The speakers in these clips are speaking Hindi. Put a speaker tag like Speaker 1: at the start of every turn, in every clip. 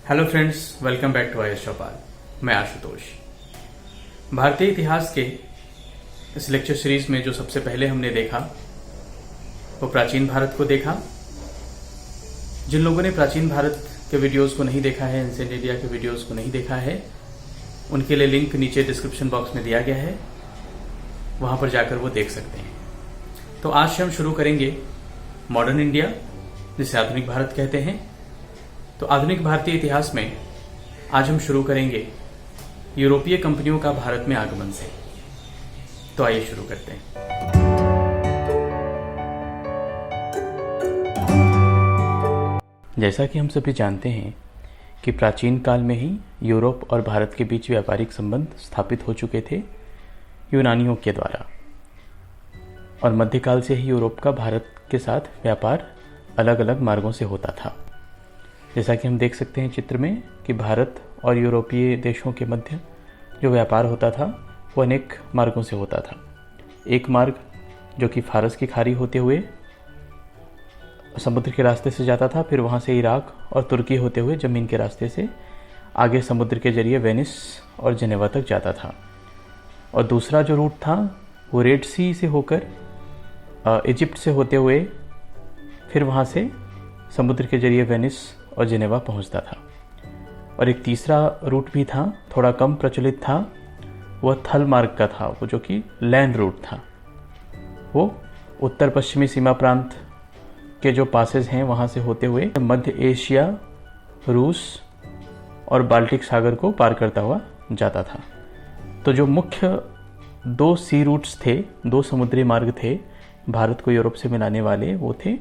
Speaker 1: Hello friends, welcome back to Ayush Chaupal. मैं आशुतोष। भारतीय इतिहास के इस लेक्चर सीरीज में जो सबसे पहले हमने देखा वो प्राचीन भारत को देखा। जिन लोगों ने प्राचीन भारत के वीडियोस को नहीं देखा है, एंशिएंट इंडिया के वीडियोस को नहीं देखा है, उनके लिए लिंक नीचे डिस्क्रिप्शन बॉक्स में दिया गया है, वहां पर जाकर वो देख सकते हैं। तो आज से हम शुरू करेंगे मॉडर्न इंडिया, जिसे आधुनिक भारत कहते हैं। तो आधुनिक भारतीय इतिहास में आज हम शुरू करेंगे यूरोपीय कंपनियों का भारत में आगमन से। तो आइए शुरू करते हैं। जैसा कि हम सभी जानते हैं कि प्राचीन काल में ही यूरोप और भारत के बीच व्यापारिक संबंध स्थापित हो चुके थे यूनानियों के द्वारा, और मध्यकाल से ही यूरोप का भारत के साथ व्यापार अलग अलग मार्गों से होता था। जैसा कि हम देख सकते हैं चित्र में कि भारत और यूरोपीय देशों के मध्य जो व्यापार होता था वो अनेक मार्गों से होता था। एक मार्ग जो कि फारस की खाड़ी होते हुए समुद्र के रास्ते से जाता था, फिर वहाँ से इराक और तुर्की होते हुए ज़मीन के रास्ते से आगे समुद्र के जरिए वेनिस और जेनेवा तक जाता था। और दूसरा जो रूट था वो रेड सी से होकर इजिप्ट से होते हुए फिर वहाँ से समुद्र के जरिए वेनिस और जेनेवा पहुंचता था। और एक तीसरा रूट भी था, थोड़ा कम प्रचलित था, वह थल मार्ग का था, वो जो कि लैंड रूट था। वो उत्तर पश्चिमी सीमा प्रांत के जो पासेस हैं वहाँ से होते हुए मध्य एशिया, रूस और बाल्टिक सागर को पार करता हुआ जाता था। तो जो मुख्य दो सी रूट्स थे, दो समुद्री मार्ग थे भारत को यूरोप से मिलाने वाले, वो थे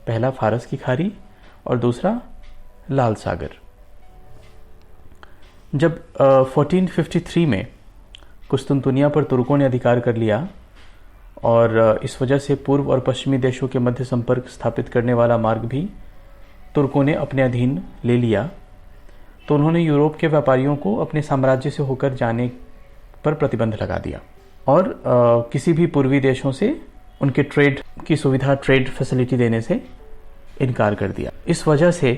Speaker 1: पहला फारस की खाड़ी और दूसरा लाल सागर। जब 1453 में कुस्तुनतुनिया पर तुर्कों ने अधिकार कर लिया और इस वजह से पूर्व और पश्चिमी देशों के मध्य संपर्क स्थापित करने वाला मार्ग भी तुर्कों ने अपने अधीन ले लिया, तो उन्होंने यूरोप के व्यापारियों को अपने साम्राज्य से होकर जाने पर प्रतिबंध लगा दिया और किसी भी पूर्वी देशों से उनके ट्रेड की सुविधा, ट्रेड फैसिलिटी देने से इनकार कर दिया। इस वजह से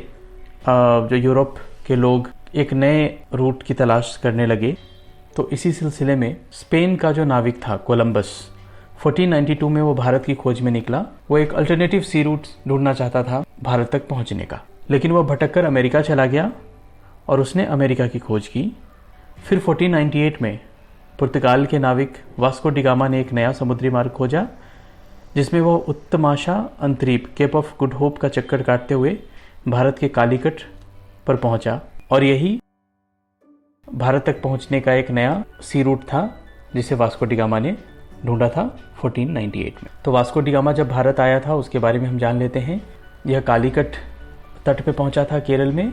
Speaker 1: जो यूरोप के लोग एक नए रूट की तलाश करने लगे। तो इसी सिलसिले में स्पेन का जो नाविक था कोलंबस, 1492 में वो भारत की खोज में निकला। वो एक अल्टरनेटिव सी रूट ढूंढना चाहता था भारत तक पहुंचने का, लेकिन वो भटक कर अमेरिका चला गया और उसने अमेरिका की खोज की। फिर 1498 में पुर्तगाल के नाविक वास्को डी गामा ने एक नया समुद्री मार्ग खोजा, जिसमें वो उत्तमाशा अंतरीप, केप ऑफ गुड होप का चक्कर काटते हुए भारत के कालीकट पर पहुंचा। और यही भारत तक पहुंचने का एक नया सी रूट था जिसे वास्को डी गामा ने ढूंढा था 1498 में। तो वास्को डी गामा जब भारत आया था उसके बारे में हम जान लेते हैं। यह कालीकट तट पे पहुंचा था केरल में।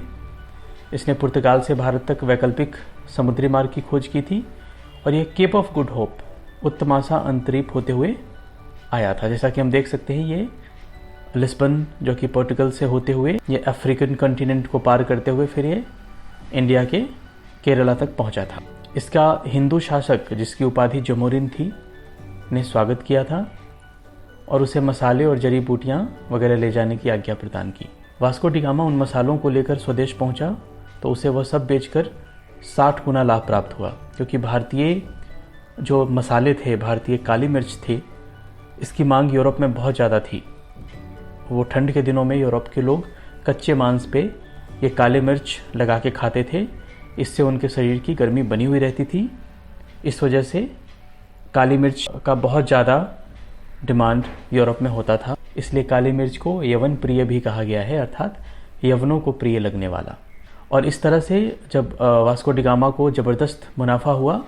Speaker 1: इसने पुर्तगाल से भारत तक वैकल्पिक समुद्री मार्ग की खोज की थी और यह केप ऑफ गुड होप, उत्तमाशा अंतरीप होते हुए आया था। जैसा कि हम देख सकते हैं, ये लिस्बन जो कि पोर्टुगल से होते हुए ये अफ्रीकन कॉन्टिनेंट को पार करते हुए फिर ये इंडिया के केरला तक पहुंचा था। इसका हिंदू शासक, जिसकी उपाधि जमोरिन थी, ने स्वागत किया था और उसे मसाले और जड़ी बूटियां वगैरह ले जाने की आज्ञा प्रदान की। वास्को डी गामा उन मसालों को लेकर स्वदेश पहुंचा तो उसे वह सब बेचकर 60 गुना लाभ प्राप्त हुआ, क्योंकि भारतीय जो मसाले थे, भारतीय काली मिर्च थी, इसकी मांग यूरोप में बहुत ज़्यादा थी। वो ठंड के दिनों में यूरोप के लोग कच्चे मांस पे ये काले मिर्च लगा के खाते थे। इससे उनके शरीर की गर्मी बनी हुई रहती थी। इस वजह से काली मिर्च का बहुत ज़्यादा डिमांड यूरोप में होता था। इसलिए काली मिर्च को यवन प्रिय भी कहा गया है, अर्थात यवनों को प्रिय लगने वाला। और इस तरह से जब वास्को डी गामा को ज़बरदस्त मुनाफा हुआ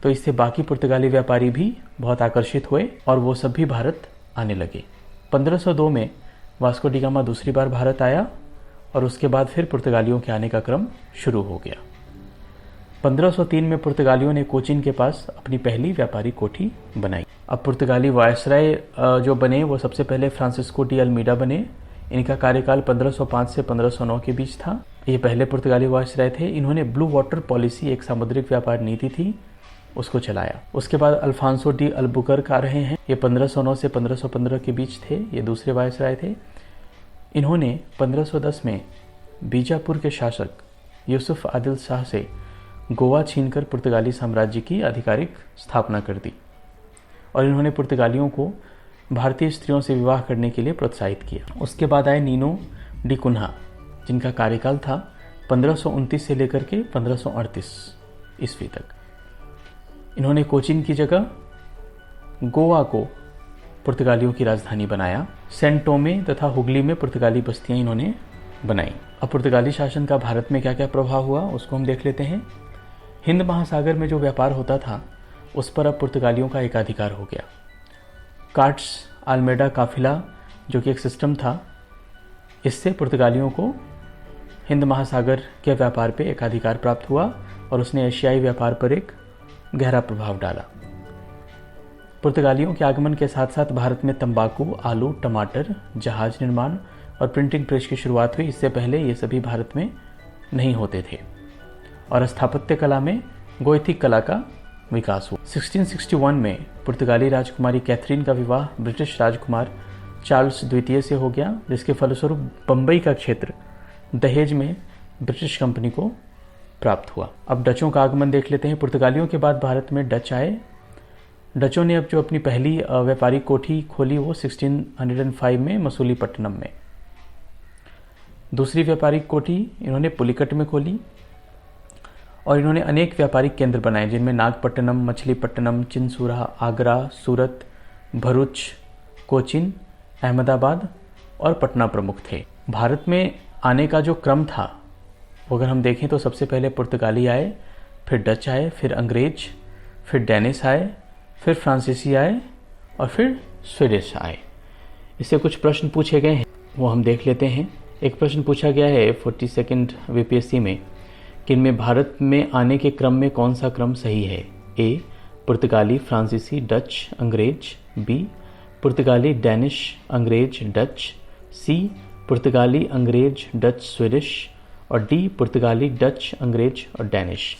Speaker 1: तो इससे बाकी पुर्तगाली व्यापारी भी बहुत आकर्षित हुए और वो सब भी भारत आने लगे। 1502 में वास्को डी गामा दूसरी बार भारत आया और उसके बाद फिर पुर्तगालियों के आने का क्रम शुरू हो गया। 1503 में पुर्तगालियों ने कोचिन के पास अपनी पहली व्यापारी कोठी बनाई। अब पुर्तगाली वायसराय जो बने वो सबसे पहले फ्रांसिस्को डी अल्मीडा बने। इनका कार्यकाल 1505 से 1509 के बीच था। ये पहले पुर्तगाली वायसराय थे। इन्होंने ब्लू वाटर पॉलिसी, एक सामुद्रिक व्यापार नीति थी, उसको चलाया। उसके बाद अल्फांसो डी अल्बुकर्क आ रहे हैं। ये 1509 से 1515 के बीच थे। ये दूसरे वायसराय थे। इन्होंने 1510 में बीजापुर के शासक यूसुफ आदिल शाह से गोवा छीनकर पुर्तगाली साम्राज्य की आधिकारिक स्थापना कर दी और इन्होंने पुर्तगालियों को भारतीय स्त्रियों से विवाह करने के लिए प्रोत्साहित किया। उसके बाद आए नीनो डी कुन्हा, जिनका कार्यकाल था 1529 से लेकर के 1538 ईस्वी तक। इन्होंने कोचीन की जगह गोवा को पुर्तगालियों की राजधानी बनाया। सेंट टोमे तथा हुगली में पुर्तगाली बस्तियां इन्होंने बनाई। अब पुर्तगाली शासन का भारत में क्या क्या प्रभाव हुआ उसको हम देख लेते हैं। हिंद महासागर में जो व्यापार होता था उस पर अब पुर्तगालियों का एकाधिकार हो गया। कार्ट्स आल्मेडा काफिला जो कि एक सिस्टम था, इससे पुर्तगालियों को हिंद महासागर के व्यापार पे एकाधिकार प्राप्त हुआ और उसने एशियाई व्यापार पर एक गहरा प्रभाव डाला। पुर्तगालियों के आगमन के साथ साथ भारत में तंबाकू, आलू, टमाटर, जहाज निर्माण और प्रिंटिंग प्रेस की शुरुआत हुई। इससे पहले ये सभी भारत में नहीं होते थे। और स्थापत्य कला में गोथिक कला का विकास हुआ। 1661 में पुर्तगाली राजकुमारी कैथरीन का विवाह ब्रिटिश राजकुमार चार्ल्स द्वितीय से हो गया, जिसके फलस्वरूप बम्बई का क्षेत्र दहेज में ब्रिटिश कंपनी को प्राप्त हुआ। अब डचों का आगमन देख लेते हैं। पुर्तगालियों के बाद भारत में डच आए। डचों ने अब जो अपनी पहली व्यापारिक कोठी खोली वो 1605 में मसूलीपट्टनम में। दूसरी व्यापारिक कोठी इन्होंने पुलिकट में खोली और इन्होंने अनेक व्यापारिक केंद्र बनाए, जिनमें नागपट्टनम, मछलीपट्टनम, चिंसुरा, आगरा, सूरत, भरूच, कोचीन, अहमदाबाद और पटना प्रमुख थे। भारत में आने का जो क्रम था वो अगर हम देखें तो सबसे पहले पुर्तगाली आए, फिर डच आए, फिर अंग्रेज, फिर डेनिश आए, फिर फ्रांसीसी आए और फिर स्वीडिश आए। इससे कुछ प्रश्न पूछे गए हैं, वो हम देख लेते हैं। एक प्रश्न पूछा गया है 42nd VPSC में कि इनमें भारत में आने के क्रम में कौन सा क्रम सही है। ए पुर्तगाली, फ्रांसीसी, डच, अंग्रेज। बी पुर्तगाली, डेनिश, अंग्रेज, डच। सी पुर्तगाली, अंग्रेज, डच, स्वीडिश। और डी पुर्तगाली, डच, अंग्रेज और डेनिश।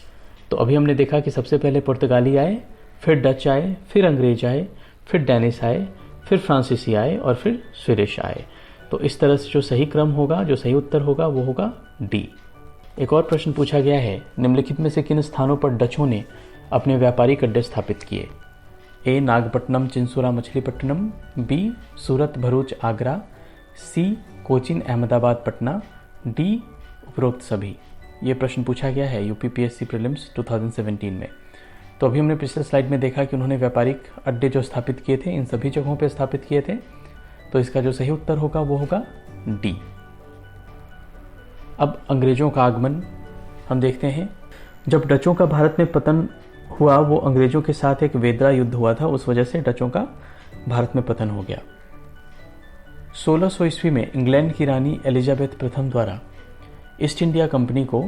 Speaker 1: तो अभी हमने देखा कि सबसे पहले पुर्तगाली आए, फिर डच आए, फिर अंग्रेज आए, फिर डेनिश आए, फिर फ्रांसीसी आए और फिर स्वीडिश आए। तो इस तरह से जो सही क्रम होगा, जो सही उत्तर होगा वो होगा डी। एक और प्रश्न पूछा गया है, निम्नलिखित में से किन स्थानों पर डचों ने अपने व्यापारिक अड्डे स्थापित किए। ए नागपट्टनम, चिंसुरा, मछलीपट्टनम। बी सूरत, भरूच, आगरा। सी कोचीन, अहमदाबाद, पटना। डी उपरोक्त सभी। ये प्रश्न पूछा गया है UPPSC प्रीलिम्स 2017 में। तो अभी हमने पिछले स्लाइड में देखा कि उन्होंने व्यापारिक अड्डे जो स्थापित किए थे इन सभी जगहों पर स्थापित किए थे। तो इसका जो सही उत्तर होगा वो होगा डी। अब अंग्रेजों का आगमन हम देखते हैं। जब डचों का भारत में पतन हुआ वो अंग्रेजों के साथ एक वेदरा युद्ध हुआ था, उस वजह से डचों का भारत में पतन हो गया। 1600 ईस्वी में इंग्लैंड की रानी एलिजाबेथ प्रथम द्वारा ईस्ट इंडिया कंपनी को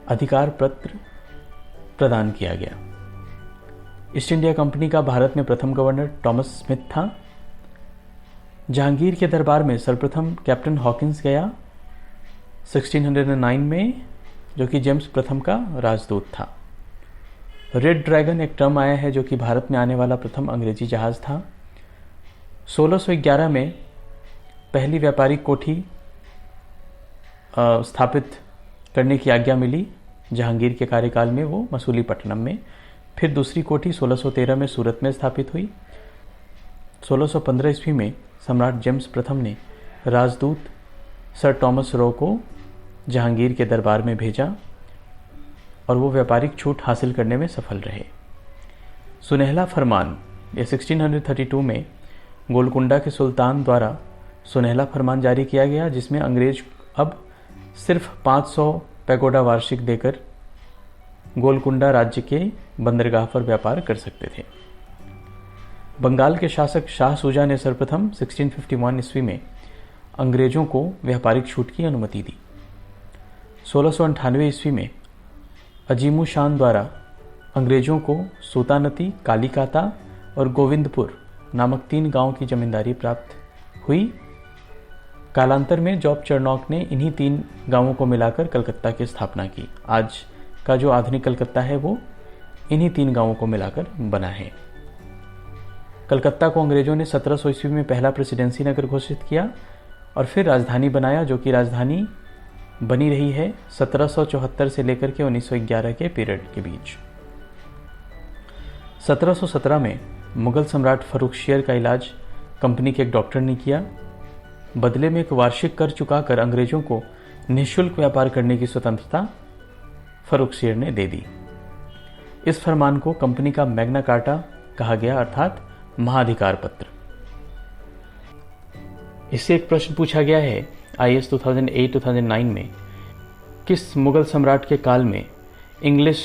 Speaker 1: अधिकार पत्र प्रदान किया गया। ईस्ट इंडिया कंपनी का भारत में प्रथम गवर्नर टॉमस स्मिथ था। जहांगीर के दरबार में सर्वप्रथम कैप्टन हॉकिंस गया 1609 में, जो कि जेम्स प्रथम का राजदूत था। रेड ड्रैगन एक टर्म आया है जो कि भारत में आने वाला प्रथम अंग्रेजी जहाज था। 1611 में पहली व्यापारिक कोठी स्थापित करने की आज्ञा मिली जहांगीर के कार्यकाल में, वो मसूलीपट्टनम में। फिर दूसरी कोठी 1613 में सूरत में स्थापित हुई। 1615 ईस्वी में सम्राट जेम्स प्रथम ने राजदूत सर टॉमस रो को जहांगीर के दरबार में भेजा और वो व्यापारिक छूट हासिल करने में सफल रहे। सुनहला फरमान ये 1632 में गोलकुंडा के सुल्तान द्वारा सुनहला फरमान जारी किया गया, जिसमें अंग्रेज अब सिर्फ 500 पैगोडा वार्षिक देकर गोलकुंडा राज्य के बंदरगाह पर व्यापार कर सकते थे। बंगाल के शासक शाह सूजा ने सर्वप्रथम 1651 ईस्वी में अंग्रेजों को व्यापारिक छूट की अनुमति दी। 1698 ईस्वी में अजीमू शान द्वारा अंग्रेजों को सूतानती, कालीकाता और गोविंदपुर नामक 3 गांवों की जमींदारी प्राप्त हुई। कालांतर में जॉब चरनॉक ने इन्हीं 3 गांवों को मिलाकर कलकत्ता की स्थापना की। आज का जो आधुनिक कलकत्ता है वो इन्हीं 3 गांवों को मिलाकर बना है। कलकत्ता को अंग्रेजों ने 1700 ईस्वी में पहला प्रेसिडेंसी नगर घोषित किया और फिर राजधानी बनाया, जो कि राजधानी बनी रही है 1774 से लेकर के 1911 के पीरियड के बीच। 1717 में मुगल सम्राट फर्रुखशियर का इलाज कंपनी के एक डॉक्टर ने किया। बदले में एक वार्षिक कर चुकाकर अंग्रेजों को निःशुल्क व्यापार करने की स्वतंत्रता फर्रुखशियर ने दे दी। इस फरमान को कंपनी का मैग्ना कार्टा कहा गया, अर्थात महाधिकार पत्र। इससे एक प्रश्न पूछा गया है IAS 2008-2009 में, किस मुगल सम्राट के काल में इंग्लिश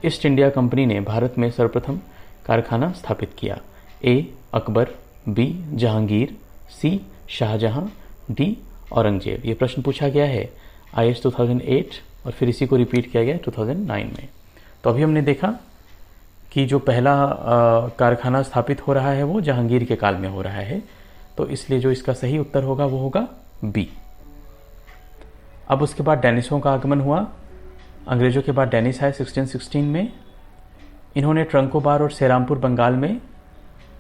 Speaker 1: ईस्ट इंडिया कंपनी ने भारत में सर्वप्रथम कारखाना स्थापित किया? A Akbar, B Jahangir, C Shahjahan, D Aurangzeb. ये प्रश्न पूछा गया है IAS 2008 और फिर इसी को रिपीट किया गया 2009 में। तो अभी हमने देखा कि जो पहला कारखाना स्थापित हो रहा है वो जहांगीर के काल में हो रहा है, तो इसलिए जो इसका सही उत्तर होगा वो होगा B। अब उसके बाद डेनिसों का आगमन हुआ। अंग्रेजों के बाद डेनिस आए 1616 में। इन्होंने ट्रंकोबार और सेरामपुर बंगाल में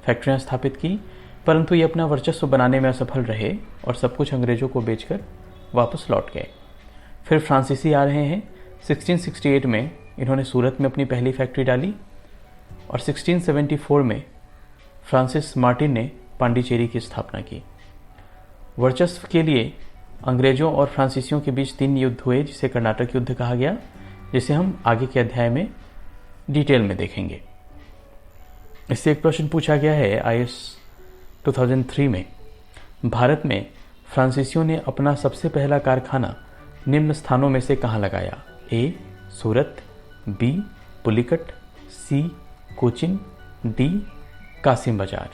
Speaker 1: फैक्ट्रियां स्थापित की, परंतु ये अपना वर्चस्व बनाने में असफल रहे और सब कुछ अंग्रेजों को बेचकर वापस लौट गए। फिर फ्रांसीसी आ रहे हैं। 1668 में इन्होंने सूरत में अपनी पहली फैक्ट्री डाली और 1674 में फ्रांसिस मार्टिन ने पांडिचेरी की स्थापना की। वर्चस्व के लिए अंग्रेजों और फ्रांसीसियों के बीच 3 युद्ध हुए, जिसे कर्नाटक युद्ध कहा गया, जिसे हम आगे के अध्याय में डिटेल में देखेंगे। इससे एक प्रश्न पूछा गया है IAS 2003 में, भारत में फ्रांसीसियों ने अपना सबसे पहला कारखाना निम्न स्थानों में से कहाँ लगाया? A Surat, B Pulicat, C Cochin, D Qasim बाजार।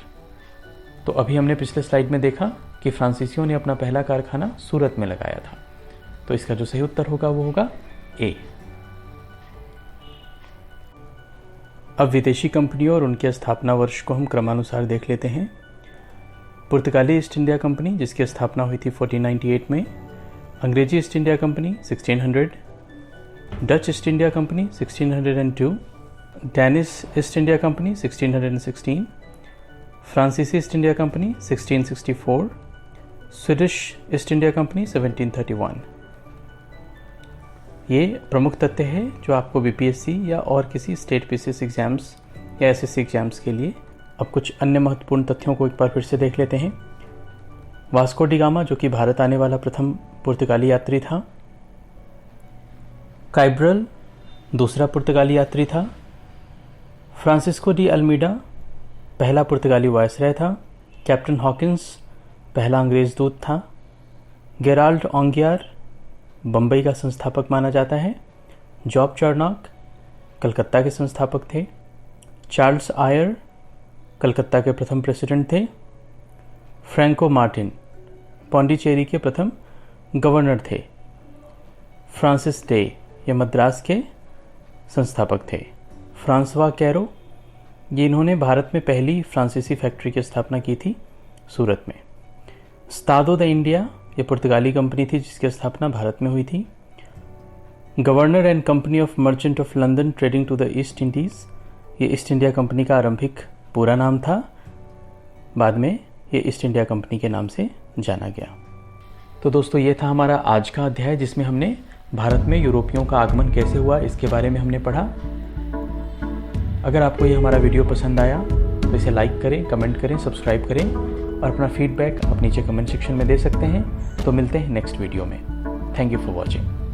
Speaker 1: तो अभी हमने पिछले स्लाइड में देखा कि फ्रांसीसियों ने अपना पहला कारखाना सूरत में लगाया था, तो इसका जो सही उत्तर होगा वो होगा A। अब विदेशी कंपनियों और उनके स्थापना वर्ष को हम क्रमानुसार देख लेते हैं। पुर्तगाली ईस्ट इंडिया कंपनी, जिसकी स्थापना हुई थी 1498 में। अंग्रेजी east India company 1600, Dutch east India company 1602, Danish east India company 1616, फ्रांसीसी east India company 1664, Swedish east India company 1731। ये प्रमुख तथ्य है जो आपको BPSC या और किसी स्टेट बेसिस एग्जाम्स या SSC एग्जाम्स के लिए। अब कुछ अन्य महत्वपूर्ण तथ्यों को एक बार फिर से देख लेते हैं। वास्को डी गामा, जो कि भारत आने वाला प्रथम पुर्तगाली यात्री था। काइब्रल दूसरा पुर्तगाली यात्री था। फ्रांसिस्को डी अल्मीडा पहला पुर्तगाली वायसराय था। कैप्टन हॉकिंस पहला अंग्रेज दूत था। गेराल्ड ओंगियार बम्बई का संस्थापक माना जाता है। जॉब चार्नॉक कलकत्ता के संस्थापक थे। चार्ल्स आयर कलकत्ता के प्रथम प्रेसिडेंट थे। फ्रैंको मार्टिन पौंडीचेरी के प्रथम गवर्नर थे। फ्रांसिस डे ये मद्रास के संस्थापक थे। फ्रांसवा कैरो ये इन्होंने भारत में पहली फ्रांसीसी फैक्ट्री की स्थापना की थी सूरत में। स्तादो द इंडिया ये पुर्तगाली कंपनी थी जिसकी स्थापना भारत में हुई थी। Governor and company of merchant of London trading to the East Indies ये ईस्ट इंडिया कंपनी का आरंभिक पूरा नाम था। बाद में ये ईस्ट इंडिया कंपनी के नाम से जाना गया। तो दोस्तों ये था हमारा आज का अध्याय, जिसमें हमने भारत में यूरोपियों का आगमन कैसे हुआ इसके बारे में हमने पढ़ा। अगर आपको ये हमारा वीडियो पसंद आया तो इसे लाइक करें, कमेंट करें, सब्सक्राइब करें और अपना फीडबैक आप नीचे कमेंट सेक्शन में दे सकते हैं। तो मिलते हैं नेक्स्ट वीडियो में। Thank you for watching.